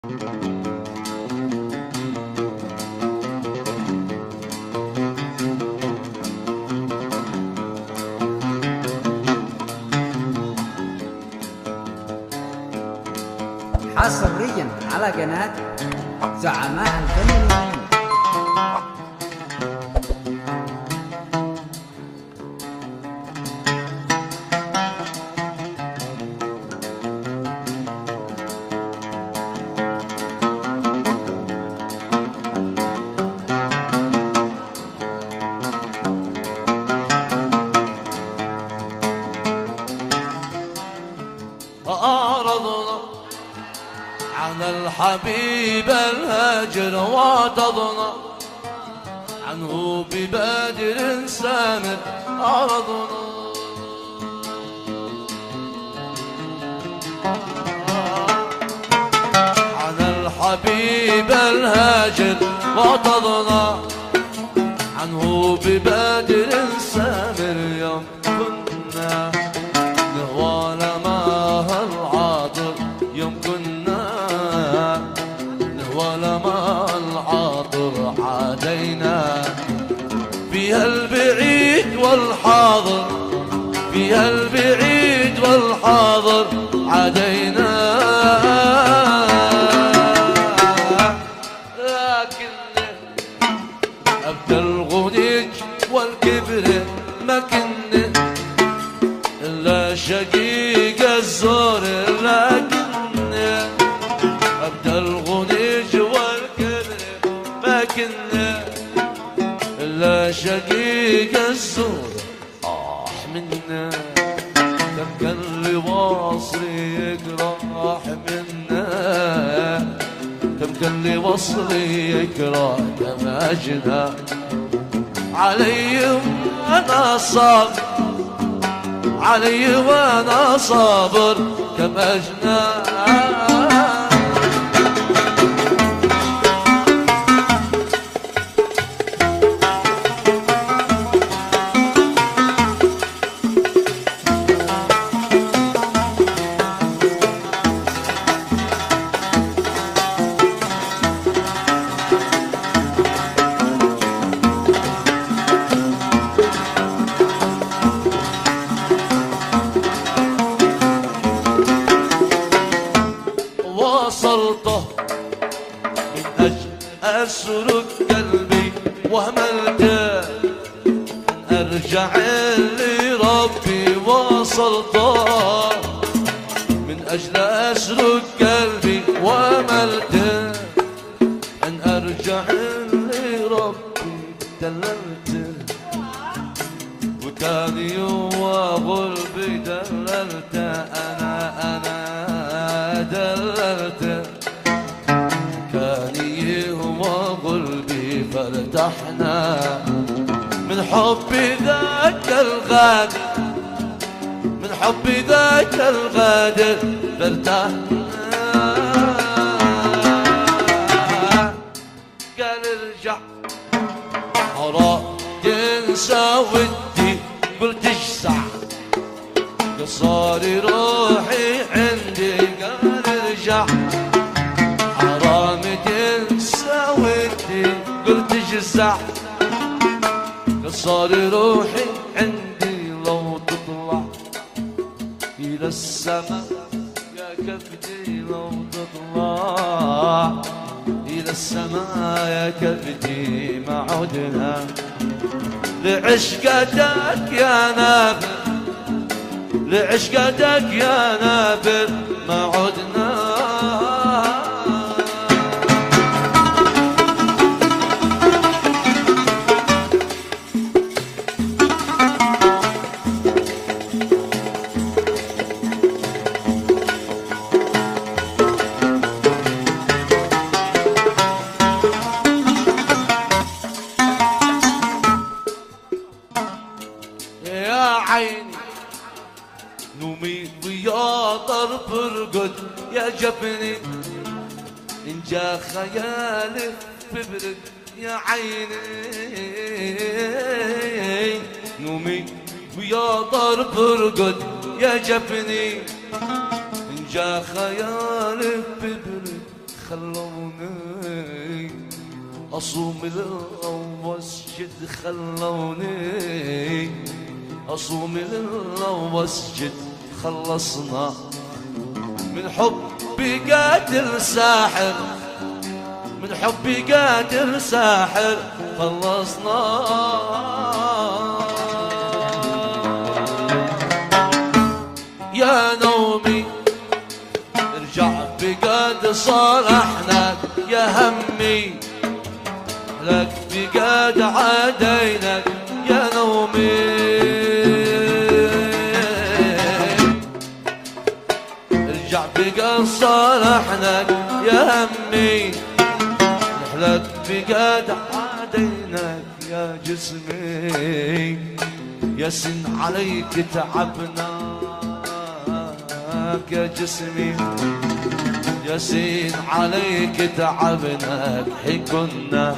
حصريا على قناة زعماء الفنانين. أعرضنا عن الحبيب الهاجر واعتضنا عنه ببادر سامر. أعرضنا عن الحبيب الهاجر واعتضنا عنه ببادر سامر. يوم كنا نهوى لماها العاطر، يوم كنا نهوى لماها العاطر، عادينا فيها البعيد والحاضر، فيها البعيد والحاضر، عادينا. لكن أبدى الغنيج والكبر ما كنا إلا شقيق الزور. لكن أبدى الغنيج والكبر ما كنا إلا شقيق الزور. منا تبقى اللي واصلي يقرح منا، تبقى اللي وصلي يقرح دماجنا. علي وانا صابر، علي وانا صابر دماجنا. وصلته من أجل أسرق قلبي وهملته أن أرجع لربي. وصلته من أجل أسرق قلبي وهملته أن أرجع لربي. دللته وكان يوم غلبي، دللته أنا دللته. كان يهوى قلبي فارتحنا من حب ذاك الغادر، من حب ذاك الغادر فارتحنا. قال ارجع حرام تنسى ودي، قلت اجسع قصاري روحي عندي. قال ارجع حرام تنسى ودي، قلت اجسع قصاري روحي عندي. لو تطلع الى السماء يا كبدي، لو تطلع الى السماء يا كبدي ما عدنا لعشقتك يا نابل، لعشقتك يا نابل ما عدنا. يا عيني نومي ويا طرف ارقد يا جفني، إن جا خيالي ببرد يا عيني. نومي ويا طرف ارقد يا جفني، إن جا خيالي ببرد خلوني أصوم لله واسجد، خلوني أصوم لله واسجد. خلصنا من حبي قاتل ساحر، من حبي قاتل ساحر. خلصنا يا نومي ارجع بقاد صالحنا، يا همي لك بقاد عادينك. يا نومي ارجع بقاد صالحنا، يا همي لك بقاد عادينك. يا جسمي يسن عليك تعبنا، يا جسمي يسين عليك تعبناك. حي كنا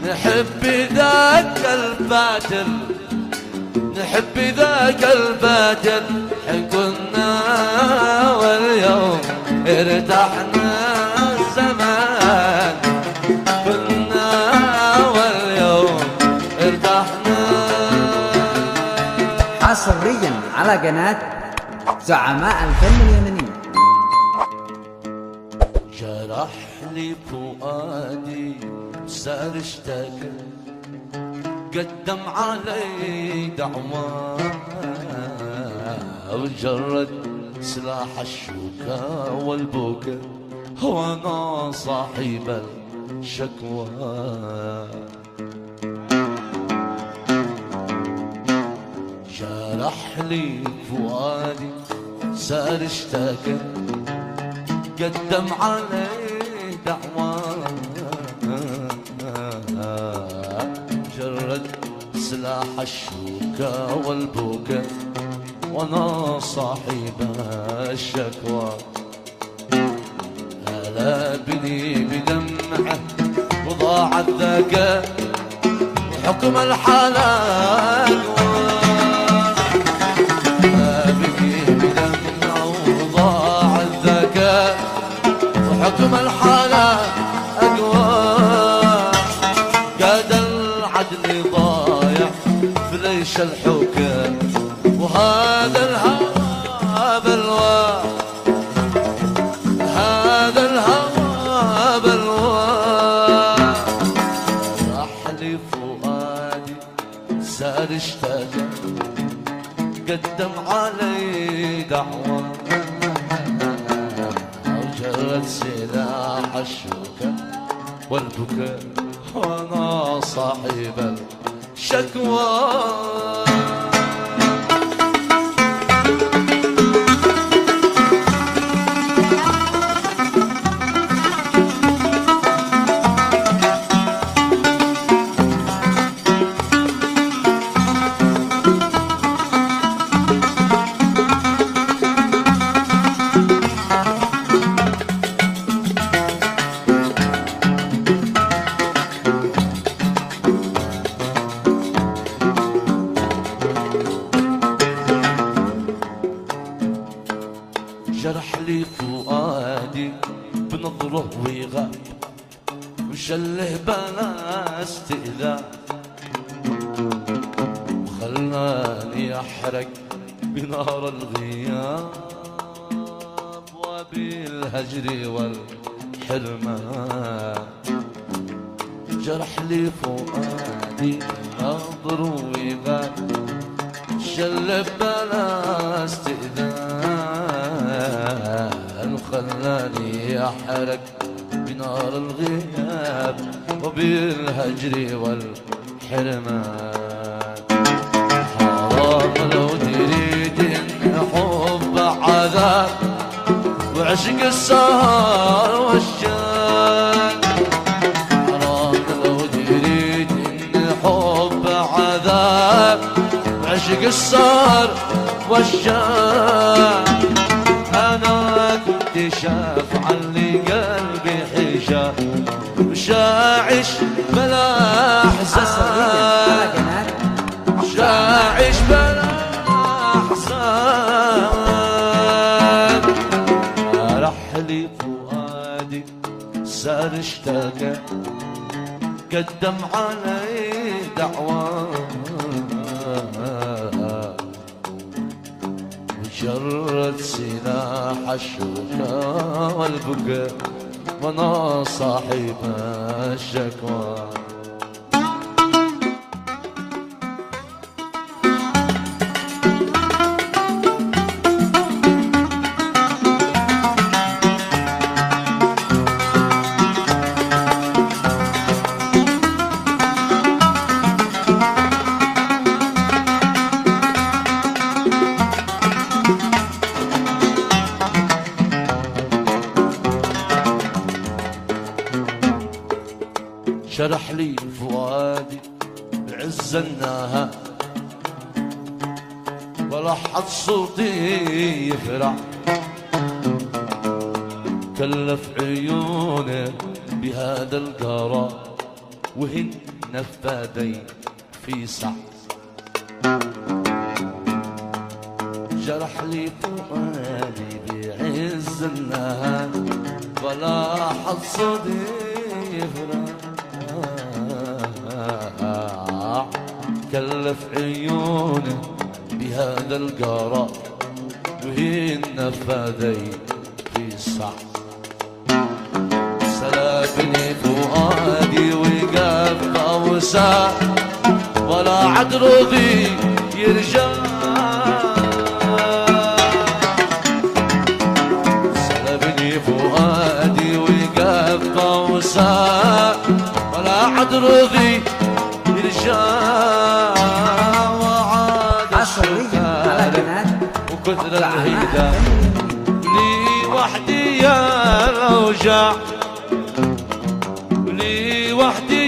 نحب ذاك الباتل، نحب ذاك الباتل. حي كنا واليوم ارتحنا الزمان، كنا واليوم ارتحنا. حصريا على قناة زعماء الفن اليمني. جرح لي فؤادي سار اشتكى، قدم علي دعوة وجرد سلاح الشوكة والبكا، وانا صاحب الشكوى. جرح لي فؤادي سار اشتكى، قدم علي دعوة جرد سلاح الشوكة والبكا، وانا صاحب الشكوى. هلا بني بدمعه وضاع الذكاء، وحكم الحلال حكم الحالة أقوى. قاد العدل ضايع في ليش الحكم، وهذا الهوى بلوى، هذا الهوى بلوى. راح لي فؤادي سار اشتكى، قدم علي دعوة جرد سلاح الشوكة والبكاء، وانا صاحب الشكوى. جرح لي فؤادي بنظره ويغاب، وشله بلا استئذان، وخلاني احرق بنار الغياب وبالهجر والحرمان. جرح لي فؤادي بنظره ويغاب، شله بلا استئذان، خلاني احرق بنار الغياب وبالهجر والحرمان. حرام لو تريد ان حب عذاب، وعشق السهر والشان. حرام لو تريد ان حب عذاب، وعشق السهر والشان. انا كنت شاف علي قلبي حجاب، وشاعش بلا احزان، شاعش بلا احزان. راح لي فؤادي سار اشتكى قدم علي دعوة وجرد سلاح الشوكة والبكاء وانا صاحب الشكوى. شرح لي فؤادي بعز النهار ولحظ صوتي يفرح كلف عيونه بهذا القرار وهن نفادي في سع. جرح لي فؤادي بعز النهار ولحظ صوتي يفرح كلف عيونه بهذا القرار وهي النفاذي في الصح. سلبني فؤادي وقف أوسع ولا عد رضي يرجع. سلبني فؤادي وقف أوسع ولا عد رضي يرجع. وعاد حصريا وكثر الهيدا لي وحدي يا الأوجاع لي وحدي